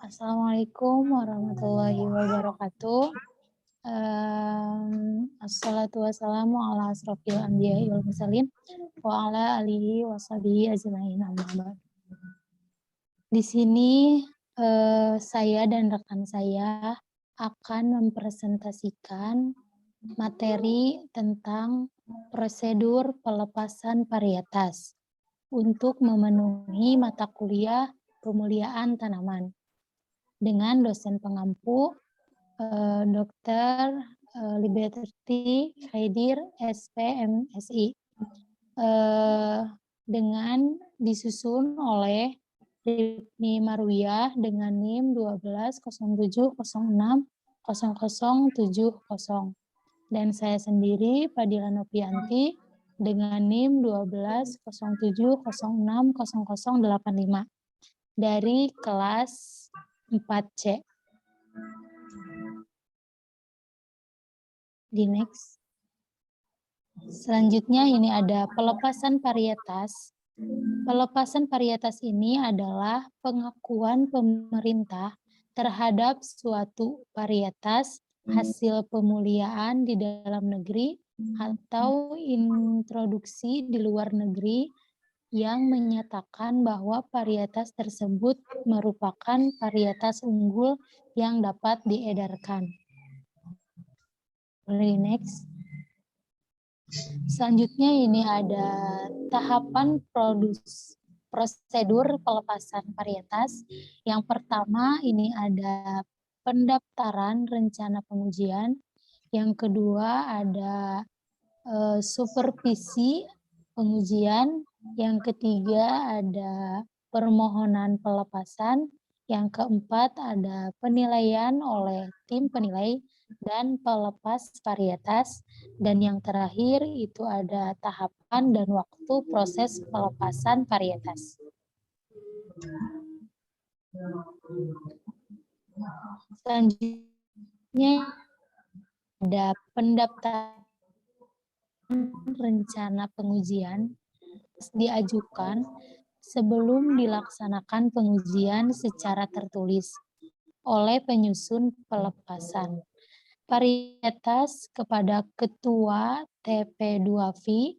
Assalamualaikum warahmatullahi wabarakatuh. Assalatu wassalamu ala asrofil anbiya'i wal mursalin wa ala alihi washabihi ajmain amma ba'd. Di sini saya dan rekan saya akan mempresentasikan materi tentang prosedur pelepasan varietas untuk memenuhi mata kuliah pemuliaan tanaman dengan dosen pengampu Dr. Liberty Khaidir SPMSI dengan disusun oleh Rifni Marwiyah dengan NIM 1207060070 dan saya sendiri Fadila Novianti dengan NIM 1207060085 dari kelas 4C. Di next. Selanjutnya ini ada pelepasan varietas. Pelepasan varietas ini adalah pengakuan pemerintah terhadap suatu varietas hasil pemuliaan di dalam negeri atau introduksi di luar negeri yang menyatakan bahwa varietas tersebut merupakan varietas unggul yang dapat diedarkan. Boleh next. Selanjutnya ini ada tahapan prosedur pelepasan varietas. Yang pertama ini ada pendaftaran rencana pengujian. Yang kedua ada supervisi pengujian. Yang ketiga ada permohonan pelepasan. Yang keempat ada penilaian oleh tim penilai dan pelepas varietas. Dan yang terakhir itu ada tahapan dan waktu proses pelepasan varietas. Selanjutnya ada pendaftaran rencana pengujian diajukan sebelum dilaksanakan pengujian secara tertulis oleh penyusun pelepasan varietas kepada Ketua TP2V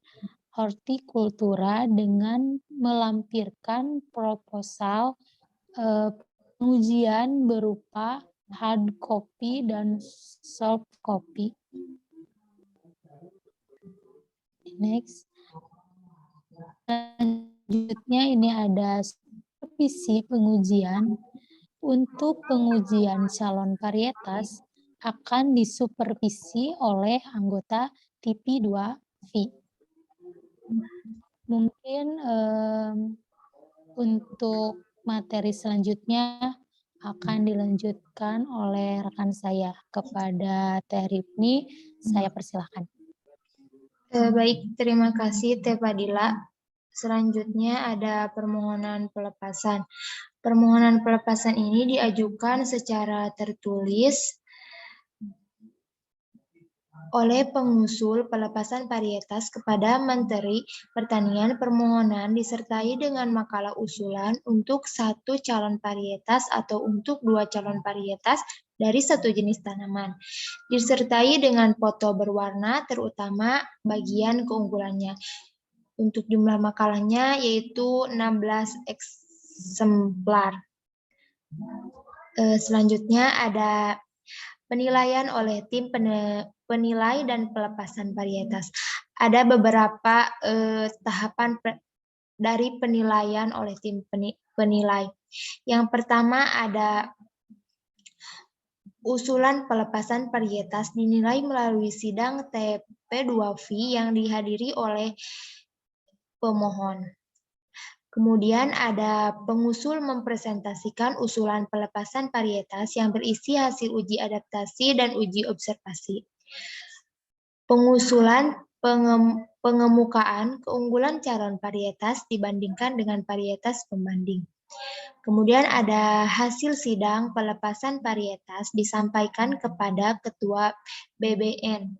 Hortikultura dengan melampirkan proposal pengujian berupa hard copy dan soft copy. Next. Selanjutnya ini ada supervisi pengujian. Untuk pengujian calon varietas akan disupervisi oleh anggota TP2V. Mungkin untuk materi selanjutnya akan dilanjutkan oleh rekan saya. Kepada Teh Rifni, saya persilahkan. Baik, terima kasih Teh Fadila. Selanjutnya ada permohonan pelepasan. Permohonan pelepasan ini diajukan secara tertulis oleh pengusul pelepasan varietas kepada Menteri Pertanian. Permohonan disertai dengan makalah usulan untuk satu calon varietas atau untuk 2 calon varietas dari satu jenis tanaman, disertai dengan foto berwarna terutama bagian keunggulannya. Untuk jumlah makalahnya yaitu 16 eksemplar. Selanjutnya ada penilaian oleh tim penilai dan pelepasan varietas. Ada beberapa tahapan dari penilaian oleh tim penilai. Yang pertama ada usulan pelepasan varietas dinilai melalui sidang TP2V yang dihadiri oleh pemohon. Kemudian ada pengusul mempresentasikan usulan pelepasan varietas yang berisi hasil uji adaptasi dan uji observasi. Pengusulan pengemukaan keunggulan calon varietas dibandingkan dengan varietas pembanding. Kemudian ada hasil sidang pelepasan varietas disampaikan kepada Ketua BBN.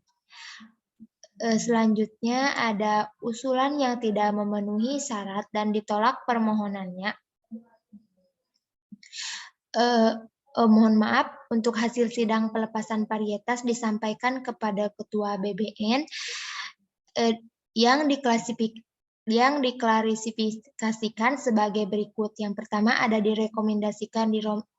Selanjutnya ada usulan yang tidak memenuhi syarat dan ditolak permohonannya. Mohon maaf, untuk hasil sidang pelepasan varietas disampaikan kepada Ketua BBN yang diklarifikasikan sebagai berikut. Yang pertama ada direkomendasikan.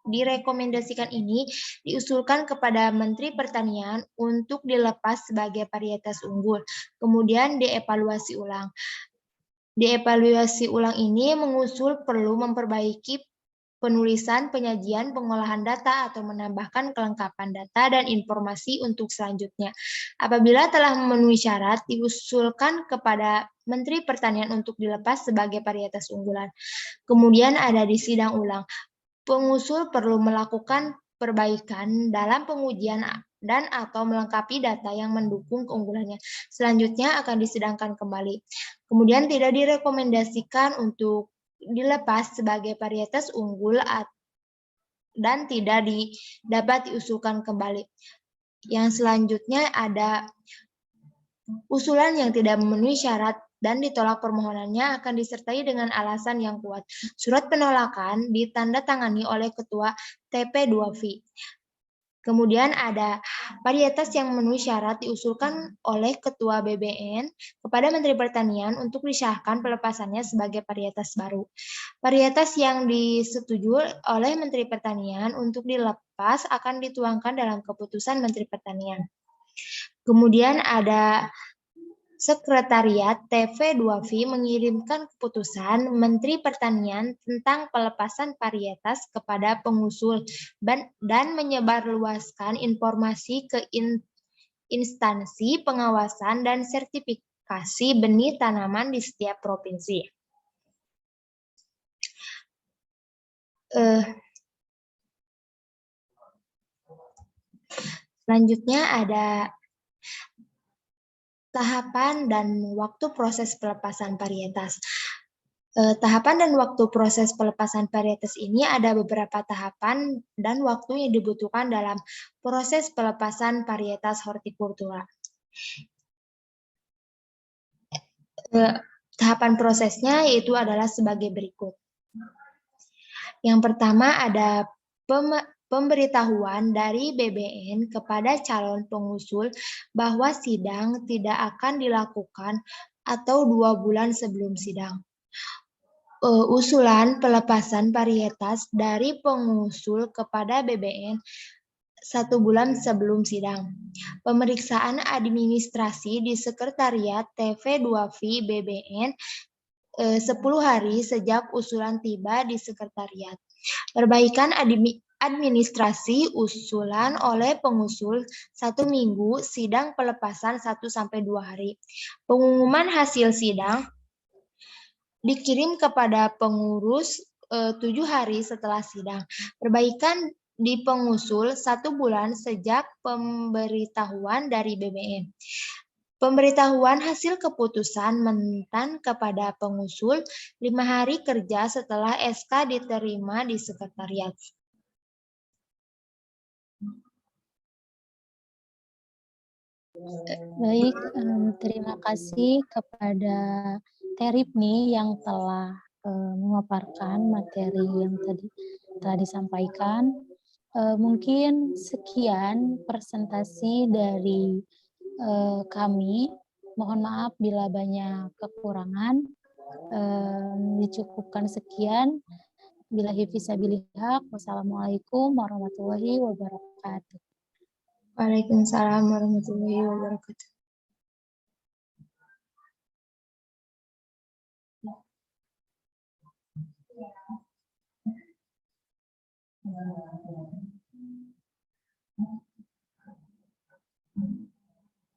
Direkomendasikan ini diusulkan kepada Menteri Pertanian untuk dilepas sebagai varietas unggul. Kemudian dievaluasi ulang. Dievaluasi ulang ini mengusul perlu memperbaiki penulisan, penyajian, pengolahan data, atau menambahkan kelengkapan data dan informasi untuk selanjutnya. Apabila telah memenuhi syarat, diusulkan kepada Menteri Pertanian untuk dilepas sebagai varietas unggulan. Kemudian ada di sidang ulang. Pengusul perlu melakukan perbaikan dalam pengujian dan atau melengkapi data yang mendukung keunggulannya. Selanjutnya akan disidangkan kembali. Kemudian tidak direkomendasikan untuk dilepas sebagai varietas unggul dan tidak dapat diusulkan kembali. Yang selanjutnya ada usulan yang tidak memenuhi syarat dan ditolak permohonannya akan disertai dengan alasan yang kuat. Surat penolakan ditandatangani oleh Ketua TP2V. Kemudian ada varietas yang memenuhi syarat diusulkan oleh Ketua BBN kepada Menteri Pertanian untuk disahkan pelepasannya sebagai varietas baru. Varietas yang disetujui oleh Menteri Pertanian untuk dilepas akan dituangkan dalam keputusan Menteri Pertanian. Kemudian ada Sekretariat TV2V mengirimkan keputusan Menteri Pertanian tentang pelepasan varietas kepada pengusul dan menyebarluaskan informasi ke instansi pengawasan dan sertifikasi benih tanaman di setiap provinsi. Selanjutnya ada tahapan dan waktu proses pelepasan varietas. Tahapan dan waktu proses pelepasan varietas ini ada beberapa tahapan dan waktu yang dibutuhkan dalam proses pelepasan varietas hortikultura. Tahapan prosesnya yaitu adalah sebagai berikut. Yang pertama ada pemberitahuan dari BBN kepada calon pengusul bahwa sidang tidak akan dilakukan atau 2 bulan sebelum sidang. Usulan pelepasan varietas dari pengusul kepada BBN 1 bulan sebelum sidang. Pemeriksaan administrasi di Sekretariat TV2V BBN 10 hari sejak usulan tiba di Sekretariat. Perbaikan administrasi usulan oleh pengusul 1 minggu, sidang pelepasan 1-2 hari. Pengumuman hasil sidang dikirim kepada pengurus 7 hari setelah sidang. Perbaikan di pengusul 1 bulan sejak pemberitahuan dari BBN. Pemberitahuan hasil keputusan mentan kepada pengusul 5 hari kerja setelah SK diterima di Sekretariat. Baik, terima kasih kepada Terip nih yang telah memaparkan materi yang tadi telah disampaikan. Mungkin sekian presentasi dari kami. Mohon maaf bila banyak kekurangan. Dicukupkan sekian. Billahi fisabilil haq. Wassalamualaikum warahmatullahi wabarakatuh. Waalaikumsalam warahmatullahi wabarakatuh.